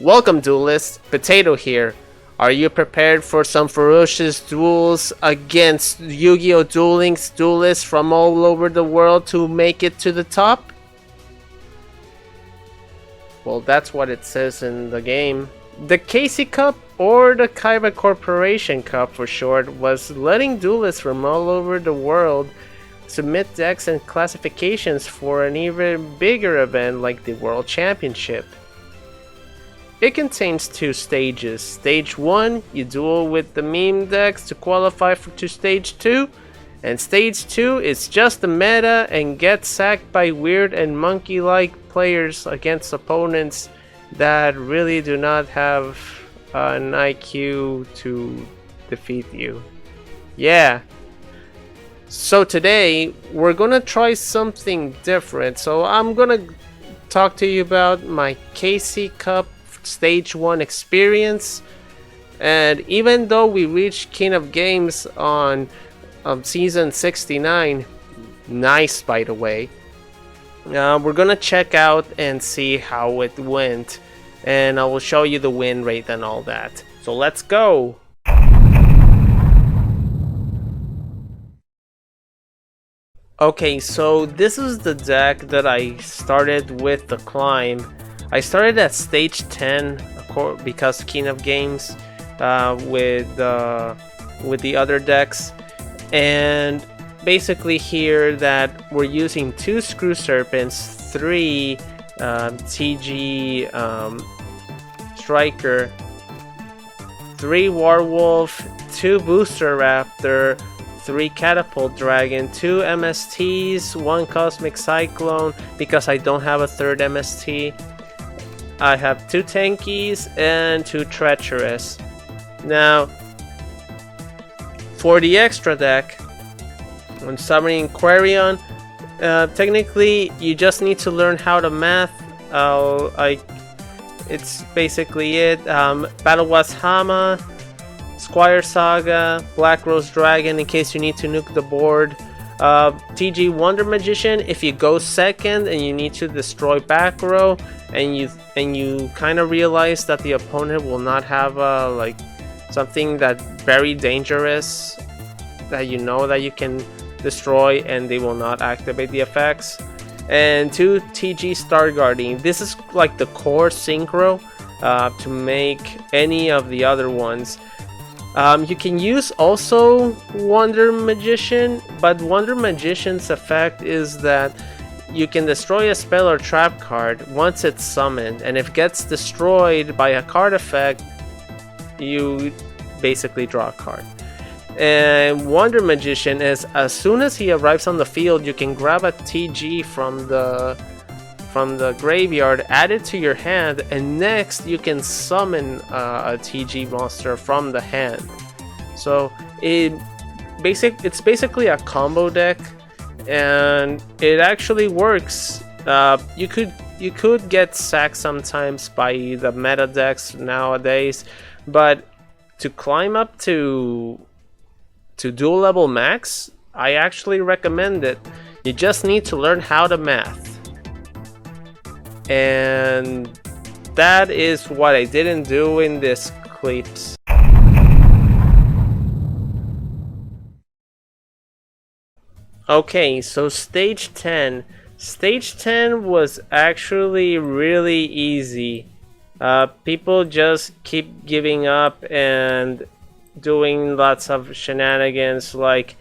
Welcome duelists, Potato here. Are you prepared for some ferocious duels against Yu-Gi-Oh! Duel Links duelists from all over the world to make it to the top? Well, that's what it says in the game. The Casey Cup, or the Kaiba Corporation Cup for short, was letting duelists from all over the world submit decks and classifications for an even bigger event like the World Championship. It contains two stages. Stage 1, you duel with the meme decks to qualify to Stage 2. And Stage 2 is just the meta and get sacked by weird and monkey-like players against opponents that really do not have an IQ to defeat you. Yeah. So today, we're gonna try something different. So I'm gonna talk to you about my KC Cup Stage 1 experience, and even though we reached King of Games on season 69, nice by the way, we're gonna check out and see how it went, and I will show you the win rate and all that. So let's go. Okay, so this is the deck that I started with the climb. I started at stage 10 because King of Games with the other decks, and basically here that we're using 2 Screw Serpents, 3 TG Striker, 3 Warwolf, 2 Booster Raptor, 3 Catapult Dragon, 2 MSTs, 1 Cosmic Cyclone because I don't have a third MST. I have 2 Tankies and 2 Treacherous. Now, for the extra deck, when summoning Quarion, technically you just need to learn how to math. It's basically it. Battle Was Hama, Squire Saga, Black Rose Dragon in case you need to nuke the board. TG Wonder Magician if you go second and you need to destroy back row, and you kind of realize that the opponent will not have like something that very dangerous that you know that you can destroy, and they will not activate the effects. And 2 TG Star Guardian. This is like the core synchro to make any of the other ones. You can use also Wonder Magician, but Wonder Magician's effect is that you can destroy a spell or trap card once it's summoned, and if it gets destroyed by a card effect, you basically draw a card. And Wonder Magician is as soon as he arrives on the field, you can grab a TG from the graveyard, add it to your hand, and next you can summon a TG monster from the hand. So it's basically a combo deck, and it actually works. You could get sacked sometimes by the meta decks nowadays, but to climb up to Duel Level Max, I actually recommend it. You just need to learn how to math. And that is what I didn't do in this clips. Okay, so stage 10. Stage 10 was actually really easy. People just keep giving up and doing lots of shenanigans, like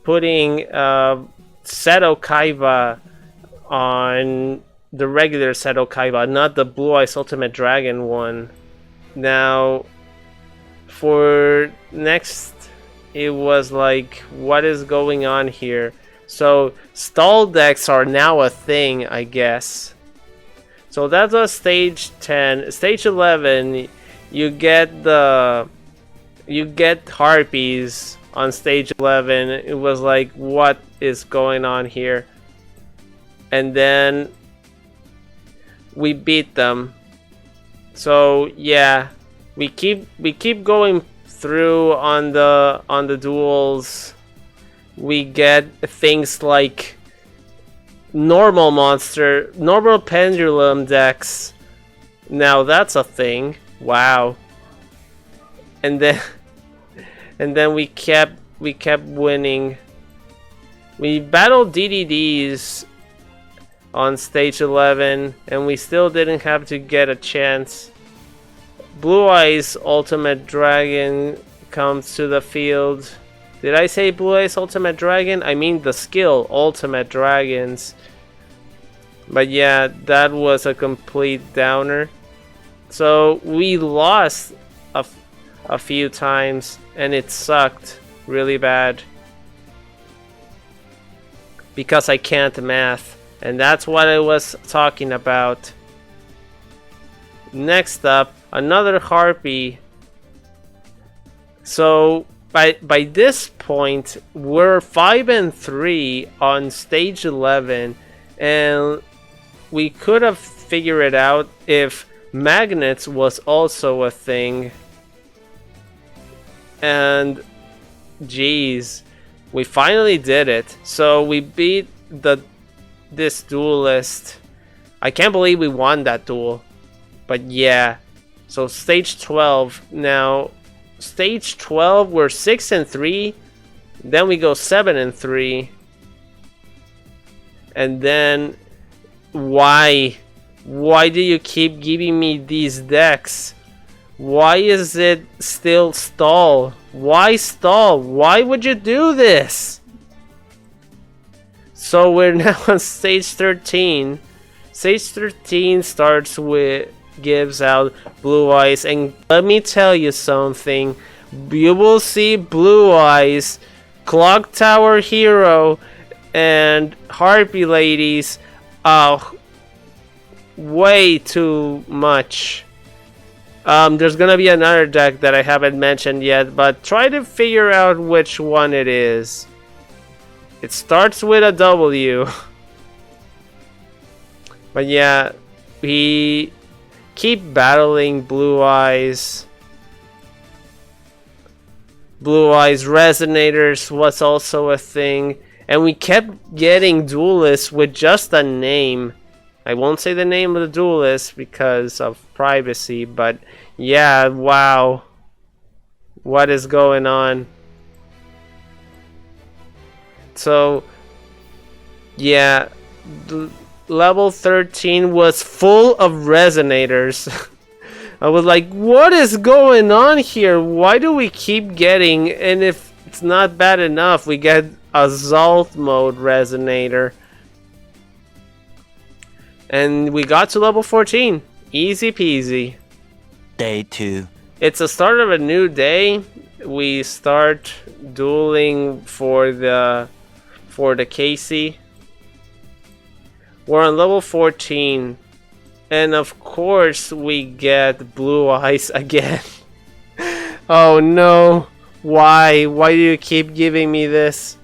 putting Seto Kaiba on the regular Seto Kaiba, not the Blue Eyes Ultimate Dragon one. Now, for next, it was like, what is going on here? So, stall decks are now a thing, I guess. So that was stage 10. Stage 11, you get Harpies on stage 11. It was like, what is going on here? And then we beat them. So yeah, we keep going through on the duels. We get things like normal pendulum decks Now that's a thing. Wow. And then we kept winning. We battled DDDs on stage 11 and we still didn't have to get a chance. Blue Eyes Ultimate Dragon comes to the field. Did I say Blue Eyes Ultimate Dragon? I mean the skill Ultimate Dragons. But yeah, that was a complete downer. So we lost a few times and it sucked really bad. Because I can't math. And that's what I was talking about. Next up, another Harpy. So by this point, we're 5-3 on stage 11, and we could have figured it out if magnets was also a thing. And geez, we finally did it. So we beat this duelist. I can't believe we won that duel. But yeah, so stage 12 now. Stage 12, we're 6-3. Then we go 7-3. And then why do you keep giving me these decks? Why is it still stall? Why stall? Why would you do this? So we're now on stage 13. Stage 13 starts with gives out Blue Eyes, and let me tell you something, you will see Blue Eyes, Clock Tower Hero, and Harpy Ladies way too much. There's gonna be another deck that I haven't mentioned yet, but try to figure out which one it is. It starts with a W. But yeah, we keep battling Blue Eyes. Blue Eyes Resonators was also a thing. And we kept getting duelists with just a name. I won't say the name of the duelist because of privacy, but yeah, wow. What is going on? So, yeah, level 13 was full of resonators. I was like, what is going on here? Why do we keep getting, and if it's not bad enough, we get a Zalt mode resonator. And we got to level 14. Easy peasy. Day 2. It's the start of a new day. We start dueling for the Casey. We're on level 14. And of course we get Blue Eyes again. Oh no. Why? Why do you keep giving me this?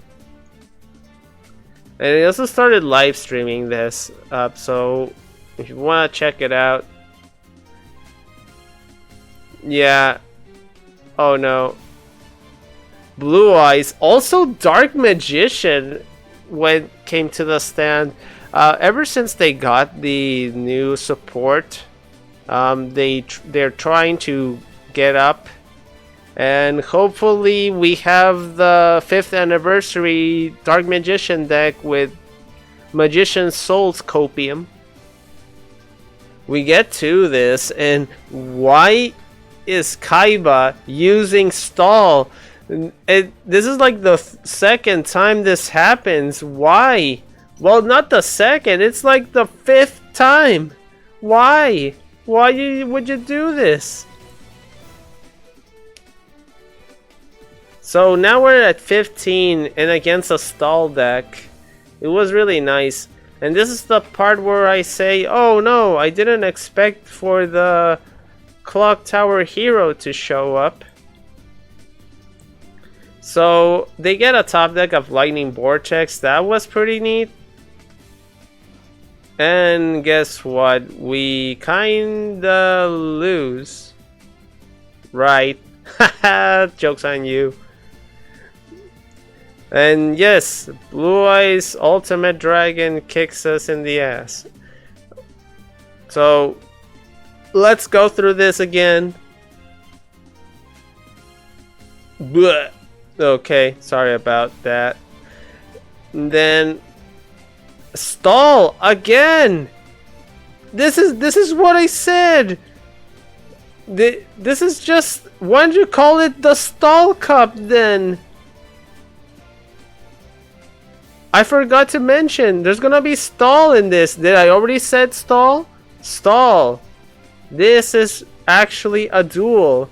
And I also started live streaming this up, so if you want to check it out. Yeah. Oh no. Blue Eyes. Also Dark Magician when came to the stand. Ever since they got the new support, they're trying to get up. And hopefully we have the 5th anniversary Dark Magician deck with Magician Souls Copium. We get to this, and why is Kaiba using stall? This is like the second time this happens. Why? Well, not the second, it's like the 5th time. Why? Why would you do this? So now we're at 15 and against a stall deck. It was really nice. And this is the part where I say, oh no, I didn't expect for the Clock Tower Hero to show up. So they get a top deck of Lightning Vortex. That was pretty neat. And guess what? We kinda lose. Right. Haha, joke's on you. And yes, Blue Eyes Ultimate Dragon kicks us in the ass. So, Let's go through this again. Blech. Okay, sorry about that. And then stall again. This is what I said. This is just, why don't you call it the stall cup then? I forgot to mention there's gonna be stall in this. Did I already said stall? Stall. This is actually a duel.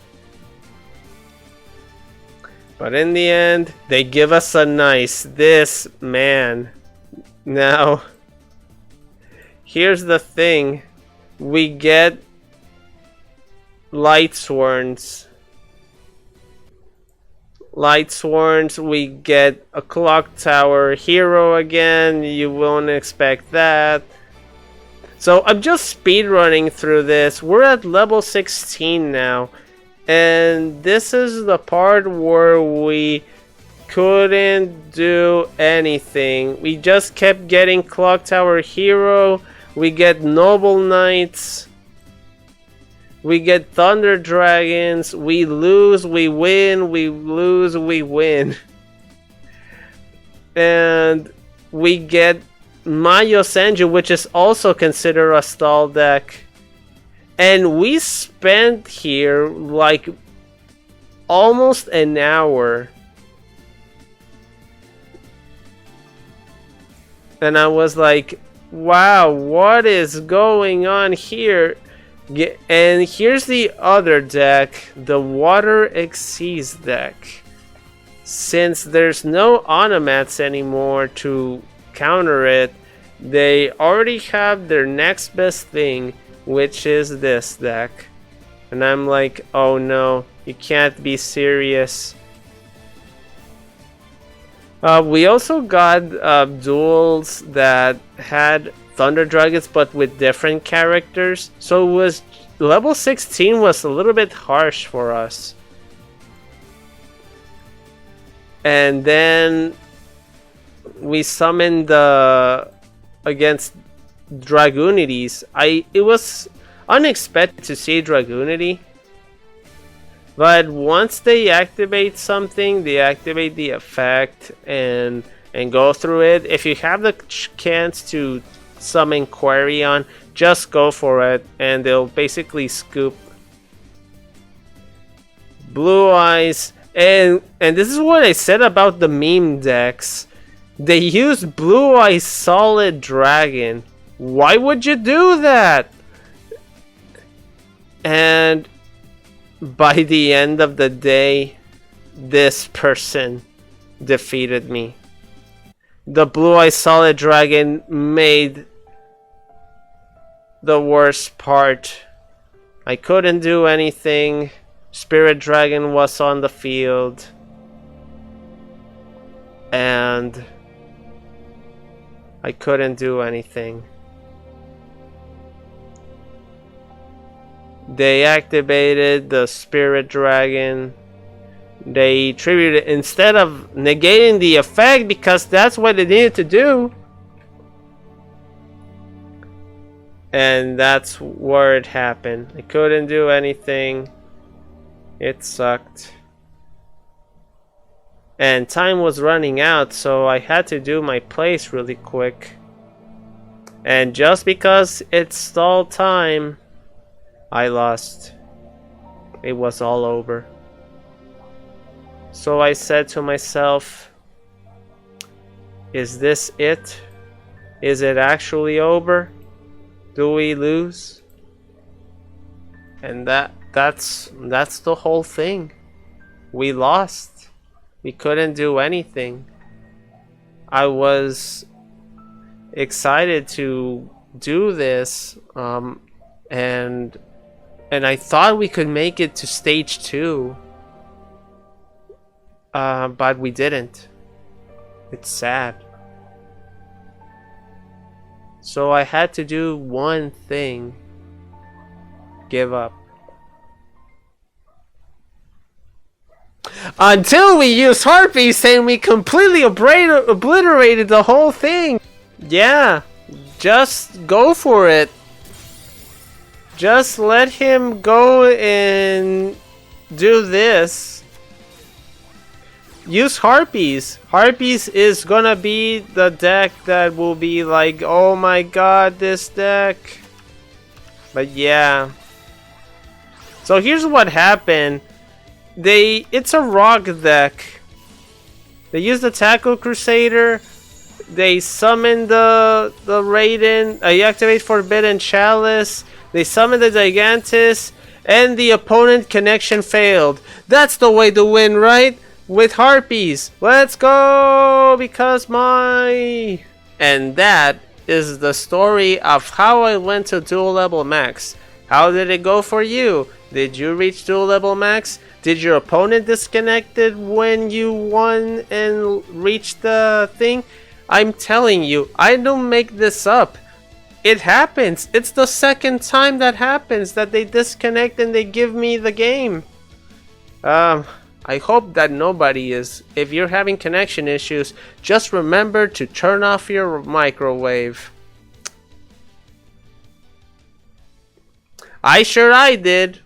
But in the end, they give us a nice this, man. Now, here's the thing. We get Light Sworns. Light Sworns, we get a Clock Tower hero again. You won't expect that. So I'm just speedrunning through this. We're at level 16 now. And this is the part where we couldn't do anything. We just kept getting Clock Tower hero. We get Noble Knights. We get Thunder Dragons. We lose, we win. We lose, we win. And we get Mayo Senju, which is also considered a stall deck. And we spent here like almost an hour. And I was like, wow, what is going on here? And here's the other deck, the Water Exceeds deck. Since there's no Onomats anymore to counter it, they already have their next best thing, which is this deck. And I'm like, oh no, you can't be serious. We also got duels that had Thunder Dragons but with different characters. So it was level 16 was a little bit harsh for us. And then we summoned against Dragoonities. It was unexpected to see Dragoonity, but once they activate something, they activate the effect and go through it. If you have the chance to summon Quarion, just go for it, and they'll basically scoop. Blue Eyes, and this is what I said about the meme decks. They use Blue Eyes Solid Dragon. Why would you do that? And by the end of the day, this person defeated me. The Blue Eyes Solid Dragon made the worst part. I couldn't do anything. Spirit Dragon was on the field. And I couldn't do anything. They activated the Spirit Dragon. They tributed instead of negating the effect, because that's what they needed to do. And that's where it happened. I couldn't do anything. It sucked. And time was running out, so I had to do my plays really quick. And just because it stalled time, I lost. It was all over. So I said to myself, is this it? Is it actually over? Do we lose? And that's the whole thing. We lost. We couldn't do anything. I was excited to do this, and I thought we could make it to stage 2, but we didn't. It's sad. So I had to do one thing: give up. Until we used Harpies and we completely obliterated the whole thing. Yeah, just go for it. Just let him go and do this. Use Harpies. Harpies is gonna be the deck that will be like, oh my god, this deck. But yeah. So here's what happened. It's a rock deck. They use the Tackle Crusader. They summon the Raiden. They activate Forbidden Chalice. They summon the Gigantus. And the opponent connection failed. That's the way to win, right? With Harpies. Let's go! Because my... And that is the story of how I went to Duel Level Max. How did it go for you? Did you reach Duel Level Max? Did your opponent disconnected when you won and reached the thing? I'm telling you, I don't make this up. It happens. It's the second time that happens that they disconnect and they give me the game. I hope that nobody is. If you're having connection issues, just remember to turn off your microwave. I did.